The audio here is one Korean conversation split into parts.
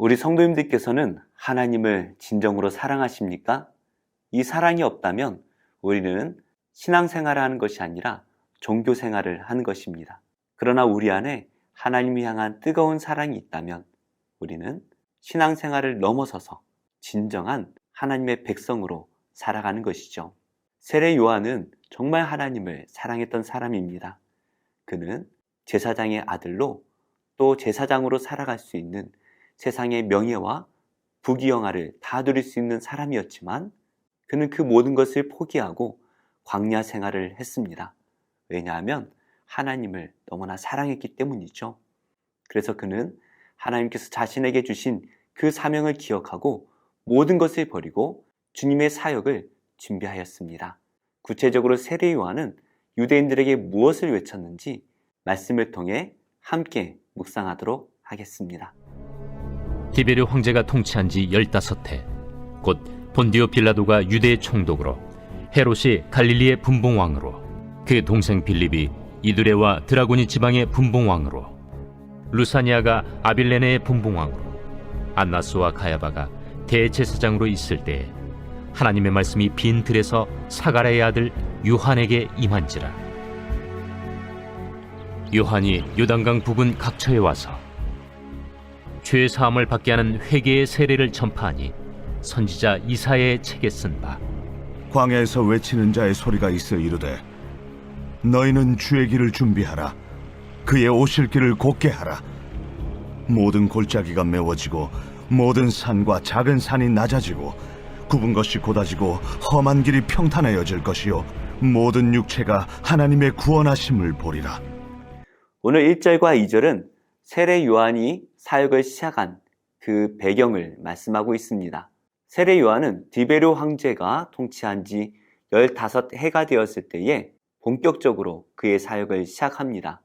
우리 성도님들께서는 하나님을 진정으로 사랑하십니까? 이 사랑이 없다면 우리는 신앙생활을 하는 것이 아니라 종교생활을 하는 것입니다. 그러나 우리 안에 하나님을 향한 뜨거운 사랑이 있다면 우리는 신앙생활을 넘어서서 진정한 하나님의 백성으로 살아가는 것이죠. 세례 요한은 정말 하나님을 사랑했던 사람입니다. 그는 제사장의 아들로 또 제사장으로 살아갈 수 있는 세상의 명예와 부귀영화를 다 누릴 수 있는 사람이었지만 그는 그 모든 것을 포기하고 광야 생활을 했습니다. 왜냐하면 하나님을 너무나 사랑했기 때문이죠. 그래서 그는 하나님께서 자신에게 주신 그 사명을 기억하고 모든 것을 버리고 주님의 사역을 준비하였습니다. 구체적으로 세례 요한은 유대인들에게 무엇을 외쳤는지 말씀을 통해 함께 묵상하도록 하겠습니다. 디베르 황제가 통치한 지 15해, 곧 본디오 빌라도가 유대의 총독으로, 헤롯이 갈릴리의 분봉왕으로, 그 동생 빌립이 이두레와 드라고니 지방의 분봉왕으로, 루사니아가 아빌레네의 분봉왕으로, 안나스와 가야바가 대제사장으로 있을 때에 하나님의 말씀이 빈 들에서 사가랴의 아들 요한에게 임한지라. 요한이 요단강 부근 각처에 와서 죄 사함을 받게 하는 회개의 세례를 전파하니 선지자 이사야의 책에 쓴 바, 광야에서 외치는 자의 소리가 있어 이르되 너희는 주의 길을 준비하라. 그의 오실 길을 곧게 하라. 모든 골짜기가 메워지고 모든 산과 작은 산이 낮아지고 굽은 것이 곧아지고 험한 길이 평탄하여질 것이요 모든 육체가 하나님의 구원하심을 보리라. 오늘 1절과 2절은 세례 요한이 사역을 시작한 그 배경을 말씀하고 있습니다. 세례 요한은 디베르 황제가 통치한 지 15해가 되었을 때에 본격적으로 그의 사역을 시작합니다.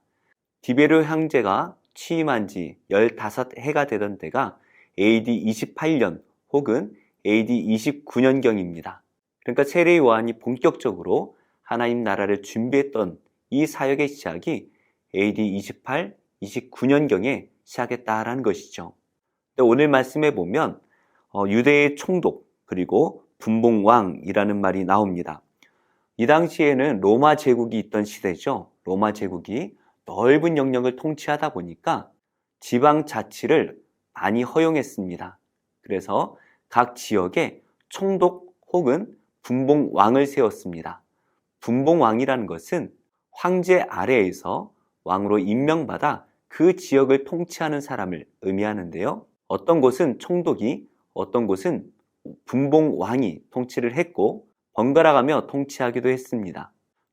디베르 황제가 취임한 지 15해가 되던 때가 AD 28년 혹은 AD 29년경입니다. 그러니까 세례 요한이 본격적으로 하나님 나라를 준비했던 이 사역의 시작이 AD 28, 29년경에 시작했다라는 것이죠. 오늘 말씀에 보면 유대의 총독 그리고 분봉왕이라는 말이 나옵니다. 이 당시에는 로마 제국이 있던 시대죠. 로마 제국이 넓은 영역을 통치하다 보니까 지방 자치를 많이 허용했습니다. 그래서 각 지역에 총독 혹은 분봉왕을 세웠습니다. 분봉왕이라는 것은 황제 아래에서 왕으로 임명받아 그 지역을 통치하는 사람을 의미하는데요. 어떤 곳은 총독이, 어떤 곳은 분봉왕이 통치를 했고 번갈아가며 통치하기도 했습니다.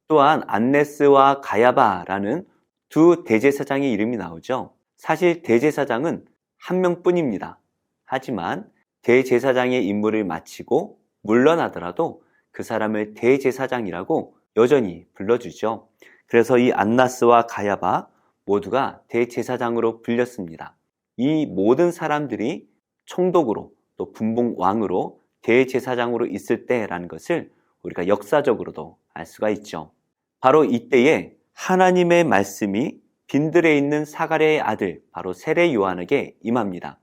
또한 안네스와 가야바라는 두 대제사장의 이름이 나오죠. 사실 대제사장은 한 명뿐입니다. 하지만 대제사장의 임무를 마치고 물러나더라도 그 사람을 대제사장이라고 여전히 불러주죠. 그래서 이 안나스와 가야바 모두가 대제사장으로 불렸습니다. 이 모든 사람들이 총독으로 또 분봉왕으로 대제사장으로 있을 때라는 것을 우리가 역사적으로도 알 수가 있죠. 바로 이때에 하나님의 말씀이 빈들에 있는 사가랴의 아들 바로 세례 요한에게 임합니다.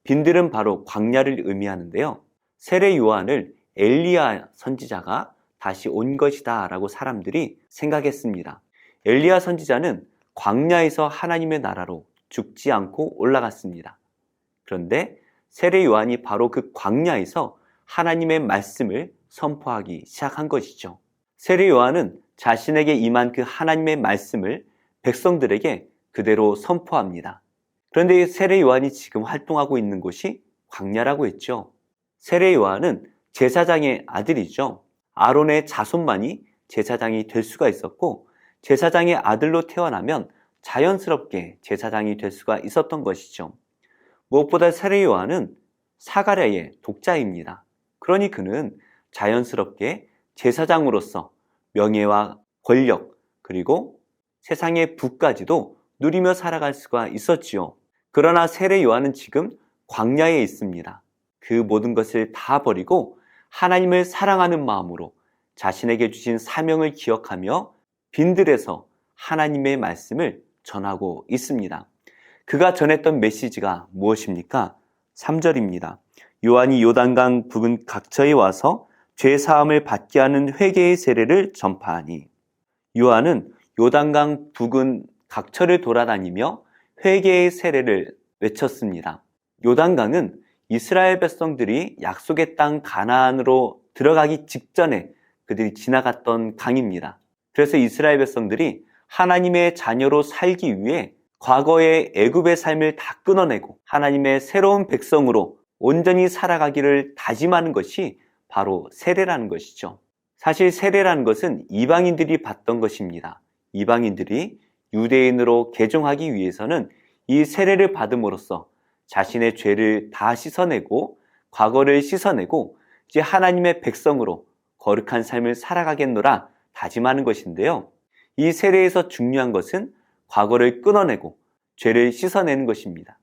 빈들은 바로 광야를 의미하는데요. 세례 요한을 엘리야 선지자가 다시 온 것이다 라고 사람들이 생각했습니다. 엘리야 선지자는 광야에서 하나님의 나라로 죽지 않고 올라갔습니다. 그런데 세례 요한이 바로 그 광야에서 하나님의 말씀을 선포하기 시작한 것이죠. 세례 요한은 자신에게 임한 그 하나님의 말씀을 백성들에게 그대로 선포합니다. 그런데 세례 요한이 지금 활동하고 있는 곳이 광야라고 했죠. 세례 요한은 제사장의 아들이죠. 아론의 자손만이 제사장이 될 수가 있었고 제사장의 아들로 태어나면 자연스럽게 제사장이 될 수가 있었던 것이죠. 무엇보다 세례 요한은 사가랴의 독자입니다. 그러니 그는 자연스럽게 제사장으로서 명예와 권력 그리고 세상의 부까지도 누리며 살아갈 수가 있었지요. 그러나 세례 요한은 지금 광야에 있습니다. 그 모든 것을 다 버리고 하나님을 사랑하는 마음으로 자신에게 주신 사명을 기억하며 빈들에서 하나님의 말씀을 전하고 있습니다. 그가 전했던 메시지가 무엇입니까? 3절입니다. 요한이 요단강 북은 각처에 와서 죄 사함을 받게 하는 회개의 세례를 전파하니. 요한은 요단강 북은 각처를 돌아다니며 회개의 세례를 외쳤습니다. 요단강은 이스라엘 백성들이 약속의 땅 가나안으로 들어가기 직전에 그들이 지나갔던 강입니다. 그래서 이스라엘 백성들이 하나님의 자녀로 살기 위해 과거의 애굽의 삶을 다 끊어내고 하나님의 새로운 백성으로 온전히 살아가기를 다짐하는 것이 바로 세례라는 것이죠. 사실 세례라는 것은 이방인들이 받던 것입니다. 이방인들이 유대인으로 개종하기 위해서는 이 세례를 받음으로써 자신의 죄를 다 씻어내고 과거를 씻어내고 이제 하나님의 백성으로 거룩한 삶을 살아가겠노라 다짐하는 것인데요. 이 세례에서 중요한 것은 과거를 끊어내고 죄를 씻어내는 것입니다.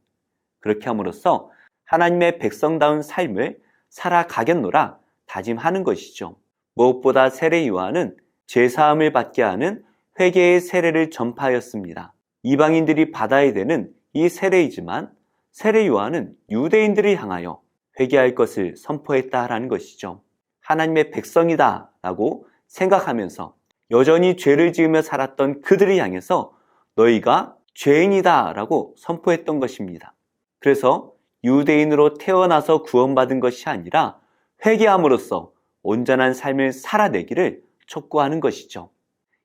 그렇게 함으로써 하나님의 백성다운 삶을 살아가겠노라 다짐하는 것이죠. 무엇보다 세례 요한은 죄사함을 받게 하는 회개의 세례를 전파하였습니다. 이방인들이 받아야 되는 이 세례이지만 세례 요한은 유대인들을 향하여 회개할 것을 선포했다라는 것이죠. 하나님의 백성이다 라고 생각하면서 여전히 죄를 지으며 살았던 그들을 향해서 너희가 죄인이다 라고 선포했던 것입니다. 그래서 유대인으로 태어나서 구원받은 것이 아니라 회개함으로써 온전한 삶을 살아내기를 촉구하는 것이죠.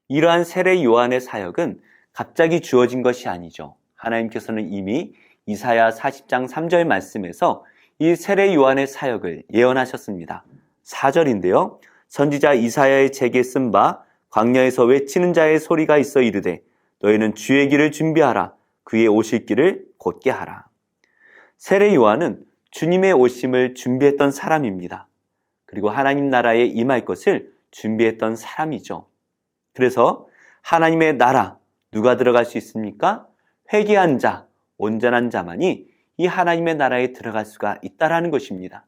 이러한 세례 요한의 사역은 갑자기 주어진 것이 아니죠. 하나님께서는 이미 이사야 40장 3절 말씀에서 이 세례 요한의 사역을 예언하셨습니다. 4절인데요. 선지자 이사야의 책에 쓴 바 광야에서 외치는 자의 소리가 있어 이르되 너희는 주의 길을 준비하라. 그의 오실 길을 곧게 하라. 세례 요한은 주님의 오심을 준비했던 사람입니다. 그리고 하나님 나라에 임할 것을 준비했던 사람이죠. 그래서 하나님의 나라 누가 들어갈 수 있습니까? 회개한 자, 온전한 자만이 이 하나님의 나라에 들어갈 수가 있다라는 것입니다.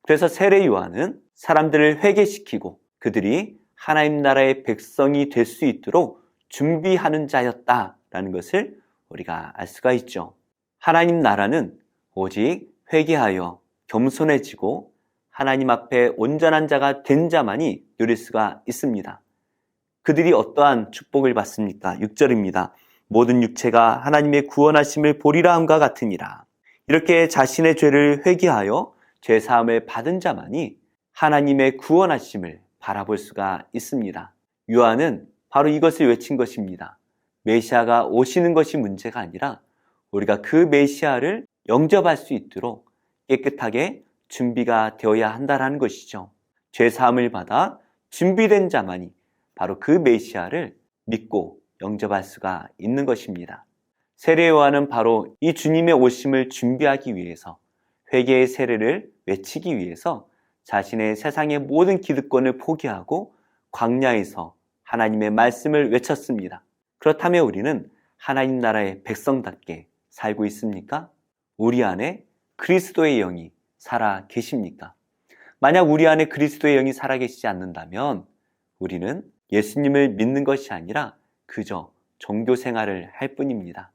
그래서 세례 요한은 사람들을 회개시키고 그들이 하나님 나라의 백성이 될 수 있도록 준비하는 자였다라는 것을 우리가 알 수가 있죠. 하나님 나라는 오직 회개하여 겸손해지고 하나님 앞에 온전한 자가 된 자만이 누릴 수가 있습니다. 그들이 어떠한 축복을 받습니까? 6절입니다. 모든 육체가 하나님의 구원하심을 보리라 함과 같으니라. 이렇게 자신의 죄를 회개하여 죄사함을 받은 자만이 하나님의 구원하심을 바라볼 수가 있습니다. 요한은 바로 이것을 외친 것입니다. 메시아가 오시는 것이 문제가 아니라 우리가 그 메시아를 영접할 수 있도록 깨끗하게 준비가 되어야 한다는 것이죠. 죄사함을 받아 준비된 자만이 바로 그 메시아를 믿고 영접할 수가 있는 것입니다. 세례 요한은 바로 이 주님의 오심을 준비하기 위해서 회개의 세례를 외치기 위해서 자신의 세상의 모든 기득권을 포기하고 광야에서 하나님의 말씀을 외쳤습니다. 그렇다면 우리는 하나님 나라의 백성답게 살고 있습니까? 우리 안에 그리스도의 영이 살아 계십니까? 만약 우리 안에 그리스도의 영이 살아 계시지 않는다면 우리는 예수님을 믿는 것이 아니라 그저 종교 생활을 할 뿐입니다.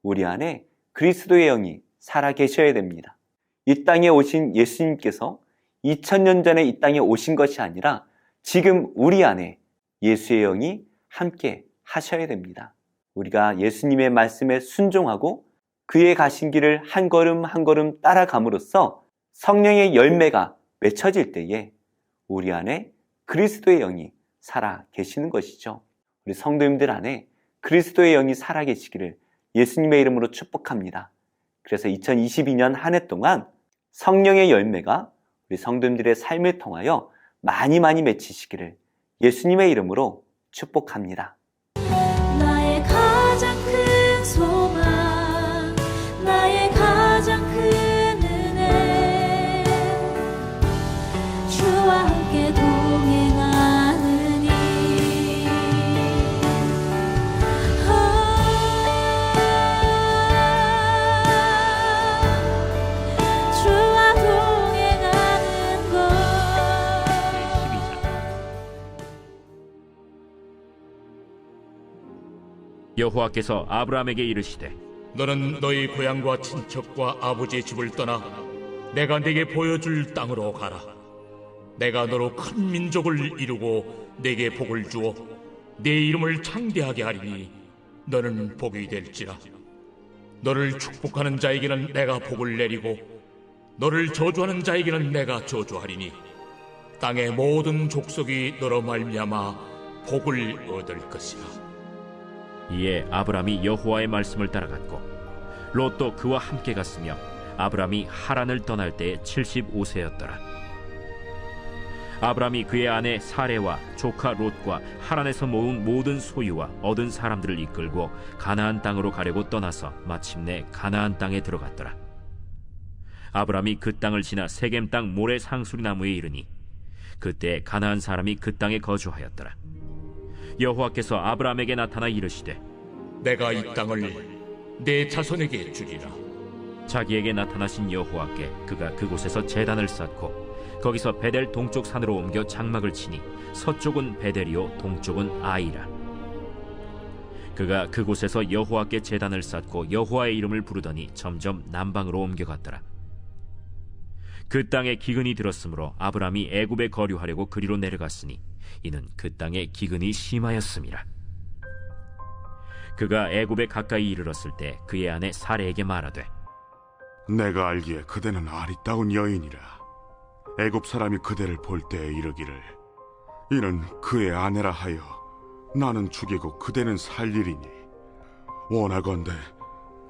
우리 안에 그리스도의 영이 살아 계셔야 됩니다. 이 땅에 오신 예수님께서 2000년 전에 이 땅에 오신 것이 아니라 지금 우리 안에 예수의 영이 함께 하셔야 됩니다. 우리가 예수님의 말씀에 순종하고 그의 가신 길을 한 걸음 한 걸음 따라감으로써 성령의 열매가 맺혀질 때에 우리 안에 그리스도의 영이 살아 계시는 것이죠. 우리 성도님들 안에 그리스도의 영이 살아 계시기를 예수님의 이름으로 축복합니다. 그래서 2022년 한 해 동안 성령의 열매가 우리 성도님들의 삶을 통하여 많이 맺히시기를 예수님의 이름으로 축복합니다. 나의 가장 큰 소망, 나의 가장 큰 은혜, 주와 함께 동행하느니. 주와 동행하는 것. 여호와께서 아브라함에게 이르시되 너는 너희 고향과 친척과 아버지의 집을 떠나 내가 네게 보여줄 땅으로 가라. 내가 너로 큰 민족을 이루고 네게 복을 주어 네 이름을 창대하게 하리니 너는 복이 될지라. 너를 축복하는 자에게는 내가 복을 내리고 너를 저주하는 자에게는 내가 저주하리니 땅의 모든 족속이 너로 말미암아 복을 얻을 것이라. 이에 아브람이 여호와의 말씀을 따라갔고 롯도 그와 함께 갔으며 아브람이 하란을 떠날 때에 75세였더라. 아브람이 그의 아내 사레와 조카 롯과 하란에서 모은 모든 소유와 얻은 사람들을 이끌고 가나안 땅으로 가려고 떠나서 마침내 가나안 땅에 들어갔더라. 아브람이 그 땅을 지나 세겜 땅 모래 상수리 나무에 이르니 그때 가나안 사람이 그 땅에 거주하였더라. 여호와께서 아브람에게 나타나 이르시되 내가 이 땅을 내 자손에게 주리라. 자기에게 나타나신 여호와께 그가 그곳에서 제단을 쌓고 거기서 베델 동쪽 산으로 옮겨 장막을 치니 서쪽은 베델이요 동쪽은 아이라. 그가 그곳에서 여호와께 제단을 쌓고 여호와의 이름을 부르더니 점점 남방으로 옮겨갔더라. 그 땅에 기근이 들었으므로 아브람이 애굽에 거류하려고 그리로 내려갔으니 이는 그 땅에 기근이 심하였음이라. 그가 애굽에 가까이 이르렀을 때 그의 아내 사레에게 말하되 내가 알기에 그대는 아리따운 여인이라. 애굽 사람이 그대를 볼 때에 이르기를 이는 그의 아내라 하여 나는 죽이고 그대는 살리리니 원하건대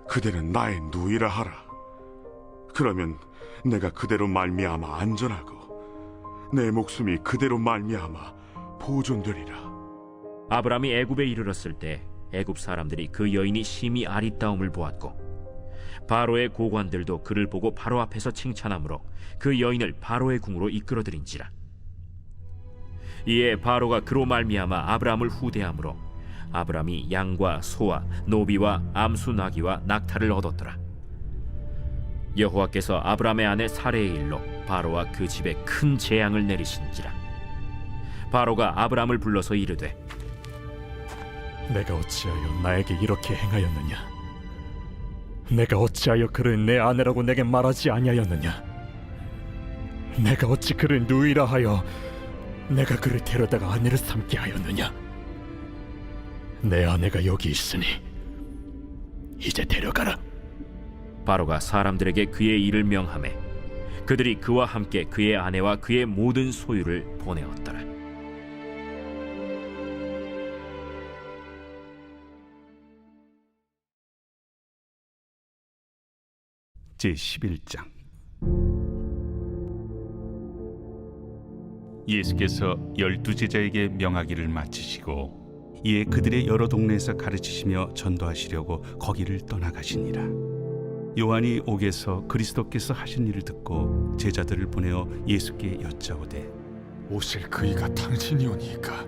그대는 나의 누이라 하라. 그러면 내가 그대로 말미암아 안전하고 내 목숨이 그대로 말미암아 보존되리라. 아브람이 애굽에 이르렀을 때 애굽 사람들이 그 여인이 심히 아리따움을 보았고 바로의 고관들도 그를 보고 바로 앞에서 칭찬하므로 그 여인을 바로의 궁으로 이끌어들인지라. 이에 바로가 그로 말미암아 아브람을 후대하므로 아브람이 양과 소와 노비와 암수 나귀와 낙타를 얻었더라. 여호와께서 아브람의 아내 사레의 일로 바로와 그 집에 큰 재앙을 내리신지라. 바로가 아브람을 불러서 이르되 내가 어찌하여 나에게 이렇게 행하였느냐? 내가 어찌하여 그를 내 아내라고 내게 말하지 아니하였느냐? 내가 어찌 그를 누이라 하여 내가 그를 데려다가 아내를 삼게 하였느냐? 내 아내가 여기 있으니 이제 데려가라. 바로가 사람들에게 그의 일을 명하매 그들이 그와 함께 그의 아내와 그의 모든 소유를 보내었더라. 제11장. 예수께서 12제자에게 명하기를 마치시고 이에 그들의 여러 동네에서 가르치시며 전도하시려고 거기를 떠나가시니라. 요한이 옥에서 그리스도께서 하신 일을 듣고 제자들을 보내어 예수께 여짜오되 오실 그이가 당신이오니이까?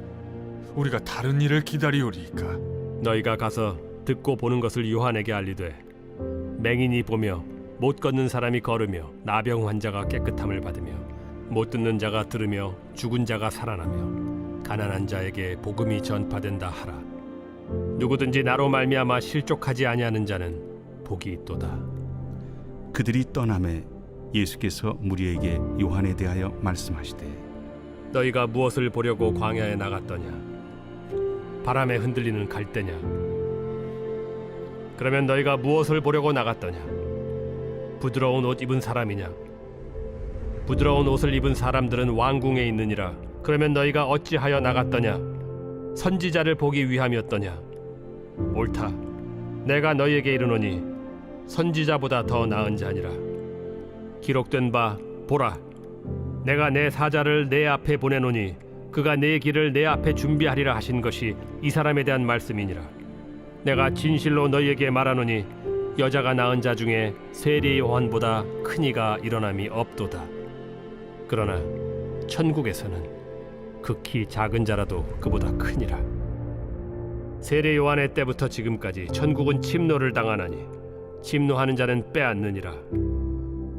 우리가 다른 일을 기다리오리이까? 너희가 가서 듣고 보는 것을 요한에게 알리되 맹인이 보며 못 걷는 사람이 걸으며 나병 환자가 깨끗함을 받으며 못 듣는 자가 들으며 죽은 자가 살아나며 가난한 자에게 복음이 전파된다 하라. 누구든지 나로 말미암아 실족하지 아니하는 자는 복이 있도다. 그들이 떠나매 예수께서 무리에게 요한에 대하여 말씀하시되 너희가 무엇을 보려고 광야에 나갔더냐? 바람에 흔들리는 갈대냐? 그러면 너희가 무엇을 보려고 나갔더냐? 부드러운 옷 입은 사람이냐? 부드러운 옷을 입은 사람들은 왕궁에 있느니라. 그러면 너희가 어찌하여 나갔더냐? 선지자를 보기 위함이었더냐? 옳다. 내가 너희에게 이르노니 선지자보다 더 나은 자니라. 기록된 바 보라, 내가 내 사자를 내 앞에 보내노니 그가 내 길을 내 앞에 준비하리라 하신 것이 이 사람에 대한 말씀이니라. 내가 진실로 너희에게 말하노니 여자가 낳은 자 중에 세례 요한보다 큰 이가 일어남이 없도다. 그러나 천국에서는 극히 작은 자라도 그보다 크니라. 세례 요한의 때부터 지금까지 천국은 침노를 당하나니 침노하는 자는 빼앗느니라.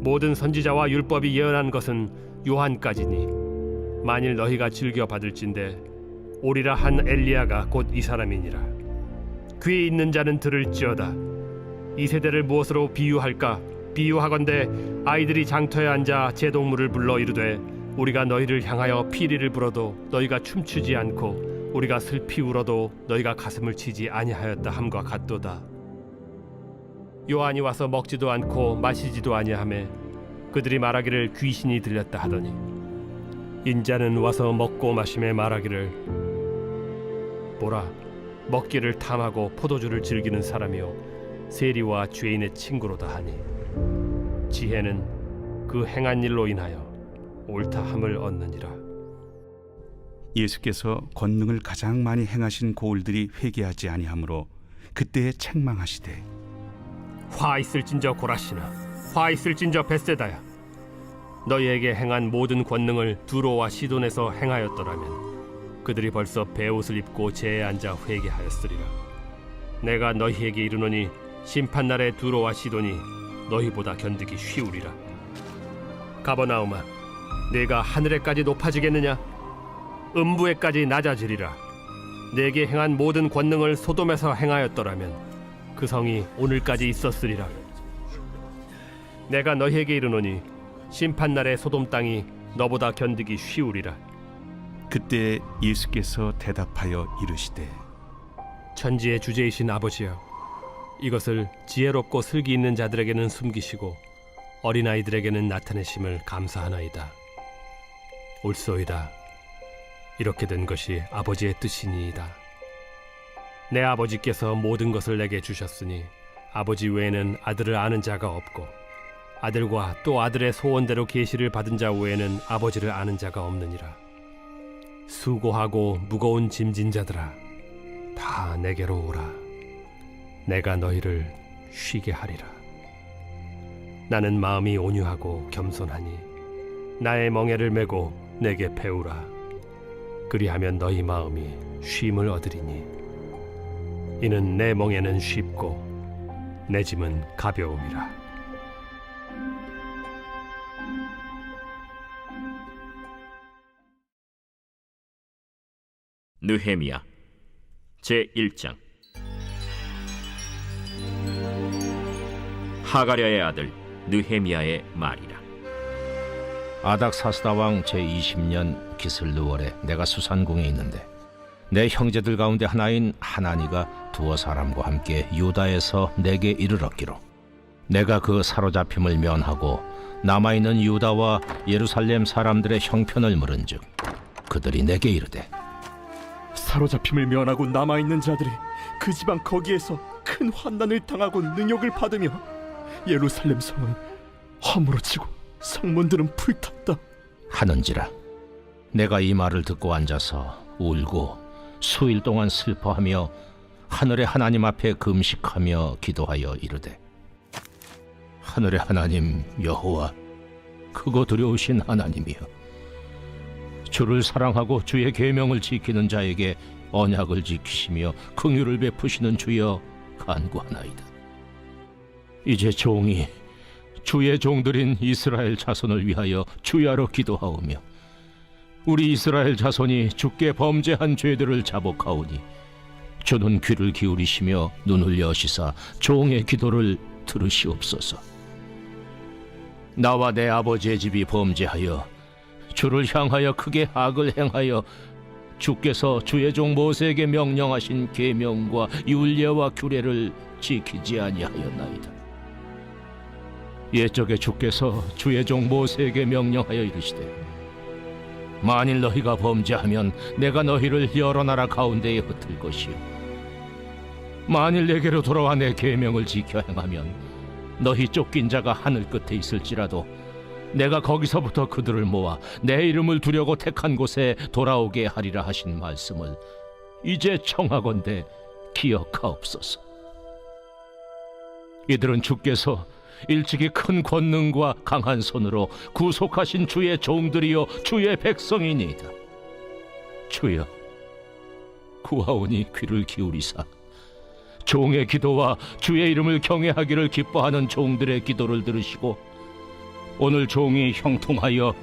모든 선지자와 율법이 예언한 것은 요한까지니 만일 너희가 즐겨 받을진대 오리라 한 엘리야가 곧 이 사람이니라. 귀 있는 자는 들을지어다. 이 세대를 무엇으로 비유할까? 비유하건대 아이들이 장터에 앉아 제동물을 불러 이르되 우리가 너희를 향하여 피리를 불어도 너희가 춤추지 않고 우리가 슬피 울어도 너희가 가슴을 치지 아니하였다 함과 같도다. 요한이 와서 먹지도 않고 마시지도 아니하매 그들이 말하기를 귀신이 들렸다 하더니 인자는 와서 먹고 마심에 말하기를 보라, 먹기를 탐하고 포도주를 즐기는 사람이요 세리와 죄인의 친구로다 하니 지혜는 그 행한 일로 인하여 옳다함을 얻느니라. 예수께서 권능을 가장 많이 행하신 고을들이 회개하지 아니하므로 그때에 책망하시되 화 있을진저 고라시나, 화 있을진저 벳세다야. 너희에게 행한 모든 권능을 두로와 시돈에서 행하였더라면 그들이 벌써 베옷을 입고 제에 앉아 회개하였으리라. 내가 너희에게 이르노니 심판날에 두로와 시돈이 너희보다 견디기 쉬우리라. 가버나움아, 내가 하늘에까지 높아지겠느냐? 음부에까지 낮아지리라. 내게 행한 모든 권능을 소돔에서 행하였더라면 그 성이 오늘까지 있었으리라. 내가 너희에게 이르노니 심판날에 소돔 땅이 너보다 견디기 쉬우리라. 그때 예수께서 대답하여 이르시되 천지의 주제이신 아버지여, 이것을 지혜롭고 슬기 있는 자들에게는 숨기시고 어린아이들에게는 나타내심을 감사하나이다. 옳소이다. 이렇게 된 것이 아버지의 뜻이니이다. 내 아버지께서 모든 것을 내게 주셨으니 아버지 외에는 아들을 아는 자가 없고 아들과 또 아들의 소원대로 계시를 받은 자 외에는 아버지를 아는 자가 없느니라. 수고하고 무거운 짐진 자들아, 다 내게로 오라. 내가 너희를 쉬게 하리라. 나는 마음이 온유하고 겸손하니 나의 멍에를 메고 내게 배우라. 그리하면 너희 마음이 쉼을 얻으리니 이는 내 멍에는 쉽고 내 짐은 가벼움이라. 느헤미야 제1장. 하가랴의 아들 느헤미야의 말이라. 아닥사스다 왕 제20년 기슬르월에 내가 수산궁에 있는데 내 형제들 가운데 하나인 하나니가 두어 사람과 함께 유다에서 내게 이르렀기로 내가 그 사로잡힘을 면하고 남아있는 유다와 예루살렘 사람들의 형편을 물은즉 그들이 내게 이르되 사로잡힘을 면하고 남아있는 자들이 그 지방 거기에서 큰 환난을 당하고 능욕을 받으며 예루살렘 성은 허물어지고 성문들은 불탔다 하는지라. 내가 이 말을 듣고 앉아서 울고 수일 동안 슬퍼하며 하늘의 하나님 앞에 금식하며 기도하여 이르되 하늘의 하나님 여호와, 크고 두려우신 하나님이여, 주를 사랑하고 주의 계명을 지키는 자에게 언약을 지키시며 긍휼을 베푸시는 주여 간구하나이다. 이제 종이 주의 종들인 이스라엘 자손을 위하여 주야로 기도하오며 우리 이스라엘 자손이 주께 범죄한 죄들을 자복하오니 주는 귀를 기울이시며 눈을 여시사 종의 기도를 들으시옵소서. 나와 내 아버지의 집이 범죄하여 주를 향하여 크게 악을 행하여 주께서 주의 종 모세에게 명령하신 계명과 율례와 규례를 지키지 아니하였나이다. 옛적에 주께서 주의 종 모세에게 명령하여 이르시되 만일 너희가 범죄하면 내가 너희를 여러 나라 가운데에 흩을 것이요 만일 내게로 돌아와 내 계명을 지켜 행하면 너희 쫓긴 자가 하늘 끝에 있을지라도 내가 거기서부터 그들을 모아 내 이름을 두려고 택한 곳에 돌아오게 하리라 하신 말씀을 이제 청하건대 기억하옵소서. 이들은 주께서 일찍이 큰 권능과 강한 손으로 구속하신 주의 종들이요 주의 백성이니이다. 주여, 구하오니 귀를 기울이사 종의 기도와 주의 이름을 경외하기를 기뻐하는 종들의 기도를 들으시고 오늘 종이 형통하여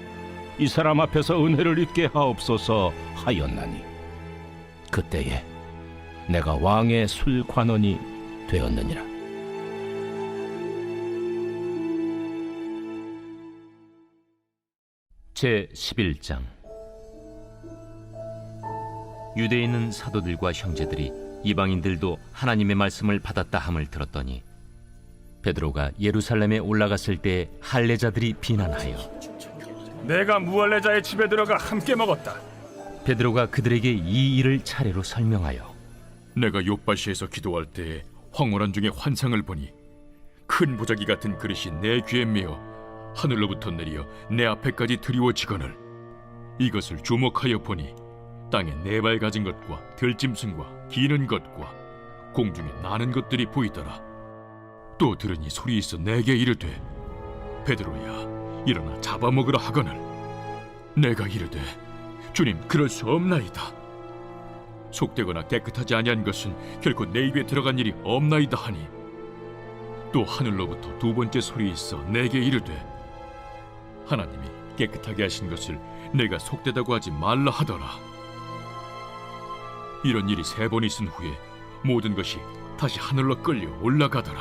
이 사람 앞에서 은혜를 입게 하옵소서 하였나니 그때에 내가 왕의 술관원이 되었느니라. 제 11장. 유대에 있는 사도들과 형제들이 이방인들도 하나님의 말씀을 받았다 함을 들었더니 베드로가 예루살렘에 올라갔을 때 할례자들이 비난하여 내가 무할례자의 집에 들어가 함께 먹었다. 베드로가 그들에게 이 일을 차례로 설명하여 내가 요바시에서 기도할 때에 황홀한 중에 환상을 보니 큰 보자기 같은 그릇이 내 귀에 메어 하늘로부터 내려 내 앞에까지 드리워지거늘 이것을 주목하여 보니 땅에 네 발 가진 것과 들짐승과 기는 것과 공중에 나는 것들이 보이더라. 또 들으니 소리 있어 내게 이르되 베드로야 일어나 잡아먹으라 하거늘 내가 이르되 주님 그럴 수 없나이다. 속되거나 깨끗하지 아니한 것은 결코 내 입에 들어간 일이 없나이다 하니 또 하늘로부터 두 번째 소리 있어 내게 이르되 하나님이 깨끗하게 하신 것을 내가 속되다고 하지 말라 하더라. 이런 일이 3번 있은 후에 모든 것이 다시 하늘로 끌려 올라가더라.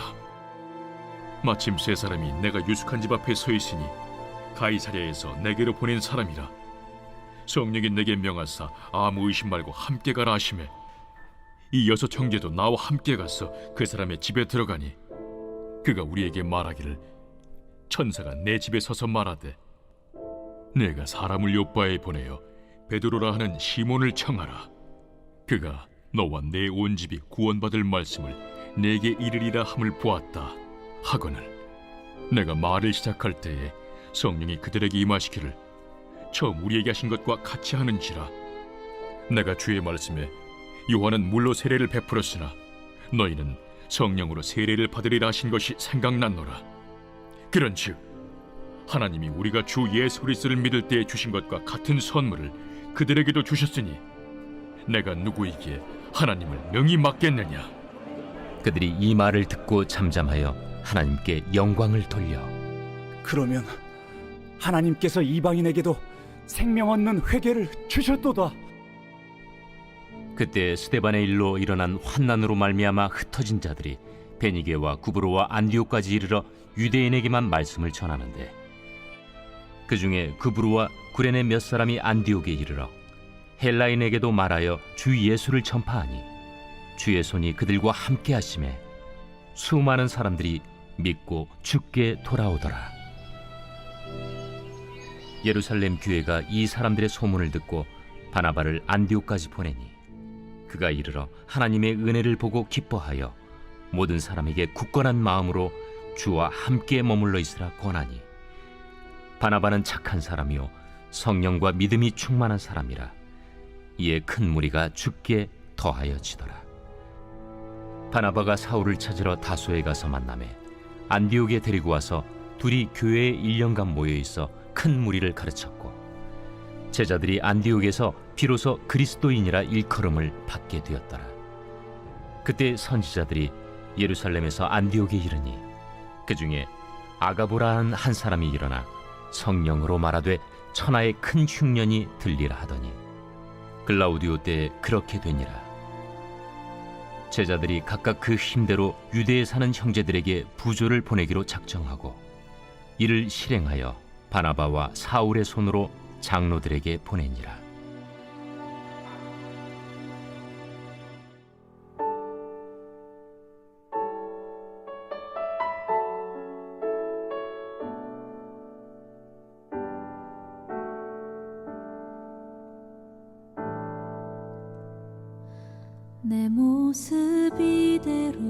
마침 3사람이 내가 유숙한 집 앞에 서 있으니 가이사랴에서 내게로 보낸 사람이라. 성령이 내게 명하사 아무 의심 말고 함께 가라 하시매 이 6 형제도 나와 함께 가서 그 사람의 집에 들어가니 그가 우리에게 말하기를 천사가 내 집에 서서 말하되 내가 사람을 요바에 보내어 베드로라 하는 시몬을 청하라. 그가 너와 내 온 집이 구원받을 말씀을 내게 이르리라 함을 보았다 하거늘 내가 말을 시작할 때에 성령이 그들에게 임하시기를 처음 우리에게 하신 것과 같이 하는지라. 내가 주의 말씀에 요한은 물로 세례를 베풀었으나 너희는 성령으로 세례를 받으리라 하신 것이 생각났노라. 그런즉 하나님이 우리가 주 예수 그리스도를 믿을 때에 주신 것과 같은 선물을 그들에게도 주셨으니 내가 누구에게 하나님을 능히 맡겠느냐. 그들이 이 말을 듣고 잠잠하여 하나님께 영광을 돌려 그러면 하나님께서 이방인에게도 생명 얻는 회개를 주셨도다. 그때 스데반의 일로 일어난 환난으로 말미암아 흩어진 자들이 베니게와 구브로와 안디옥까지 이르러 유대인에게만 말씀을 전하는데 그 중에 구브로와 구레네 몇 사람이 안디옥에 이르러 헬라인에게도 말하여 주 예수를 전파하니 주의 손이 그들과 함께 하심에 수많은 사람들이 믿고 주께 돌아오더라. 예루살렘 교회가 이 사람들의 소문을 듣고 바나바를 안디옥까지 보내니 그가 이르러 하나님의 은혜를 보고 기뻐하여 모든 사람에게 굳건한 마음으로 주와 함께 머물러 있으라 권하니 바나바는 착한 사람이요 성령과 믿음이 충만한 사람이라. 이에 큰 무리가 주께 더하여지더라. 바나바가 사울을 찾으러 다소에 가서 만나매 안디옥에 데리고 와서 둘이 교회에 1년간 모여 있어 큰 무리를 가르쳤고 제자들이 안디옥에서 비로소 그리스도인이라 일컬음을 받게 되었더라. 그때 선지자들이 예루살렘에서 안디옥에 이르니 그 중에 아가보라는 한 사람이 일어나 성령으로 말하되 천하의 큰 흉년이 들리라 하더니 글라우디오 때에 그렇게 되니라. 제자들이 각각 그 힘대로 유대에 사는 형제들에게 부조를 보내기로 작정하고 이를 실행하여 바나바와 사울의 손으로 장로들에게 보내니라. 내 모습 이대로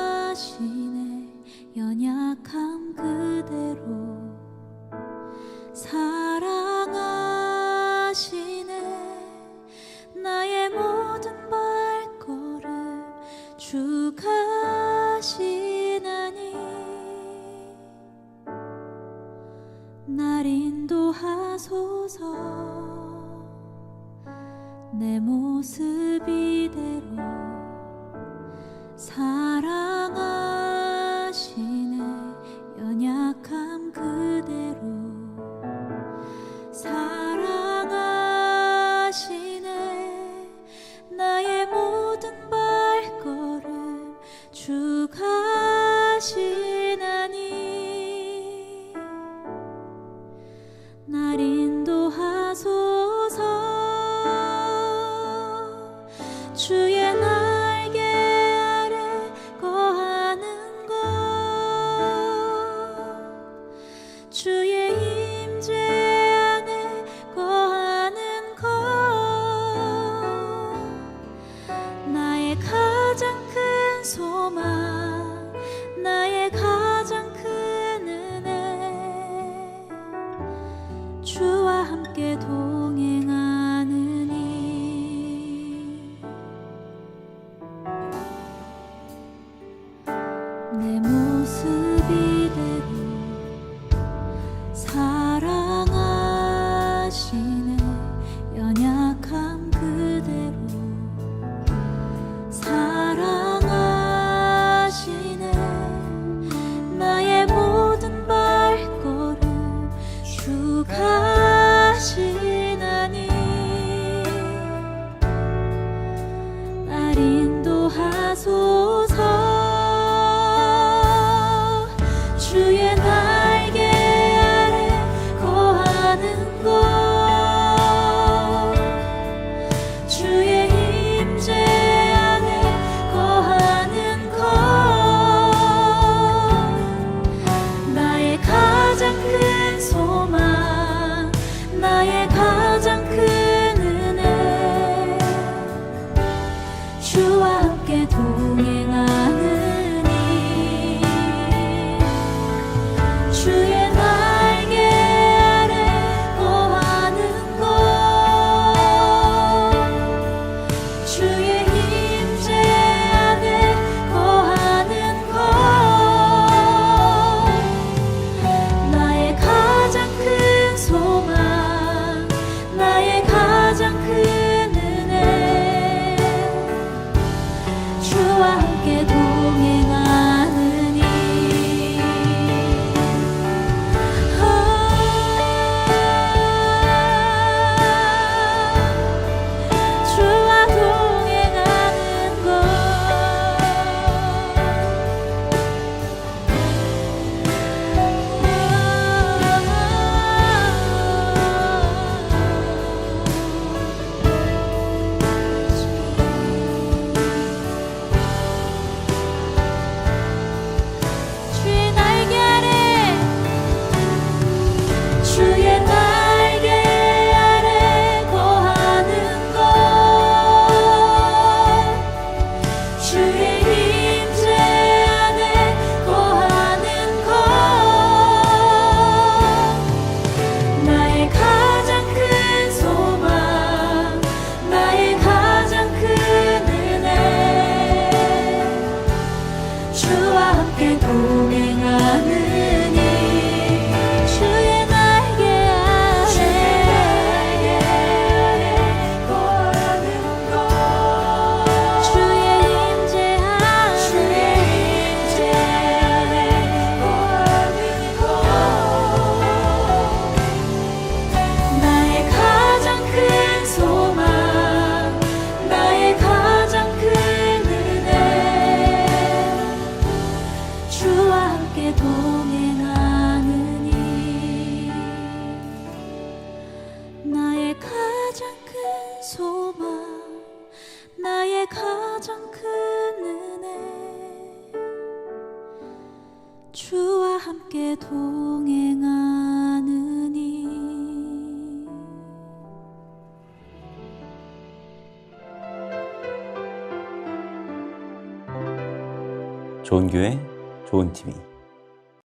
사랑하시네. 연약함 그대로 사랑하시네. 나의 모든 발걸음 주가 하시나니 날 인도하소서. 내 모습 이대로 사랑하시네. 연약함 그대로 사랑하시네. 나의 모든 발걸음 주가 하시나니 인도하소서. 주의 날개 아래 거하는 것, 주의 임재 안에 거하는 것, 나의 가장 큰 소망, 나의 가장 큰 은혜, 주와 함께 동행하느니. 내 모습 이대로 사랑하시네. 연약함 그대로 사랑하시네. 나의 모든 발걸음 주가 하시나니. 날 인도하소서. 주의 날개 아래 거하는 것, 주의 임재 안에 거하는 것, 나의 가장 큰 소망, 나의 가장 큰 은혜, 주와 함께 동행하느니. 주의 날개 아래 거하는 것, 주의 임재 안에 거하는 것, 나의 가장 큰 소망, 나의 가장 큰 은혜, 주와 함께 동행하느니. 주와 동행하는 것, 주의 날개 아래, 주의 날개 아래 거하는 것, 주의 임재 안에 거하는 것, 나의 가장 큰 소망, 나의 가장 큰 은혜, 주와 함께 동행하느니. 주의 날개 아래 거하는 것, 주의 임재 안에 거하는 것, 나의 가장 큰 소망, 나의 가장 큰 은혜, 주와 함께 동행하느니. 나의 가장 큰 소망, 나의 가장 큰 은혜, 주와 함께 동행하느니. 좋은 교회, 좋은 TV.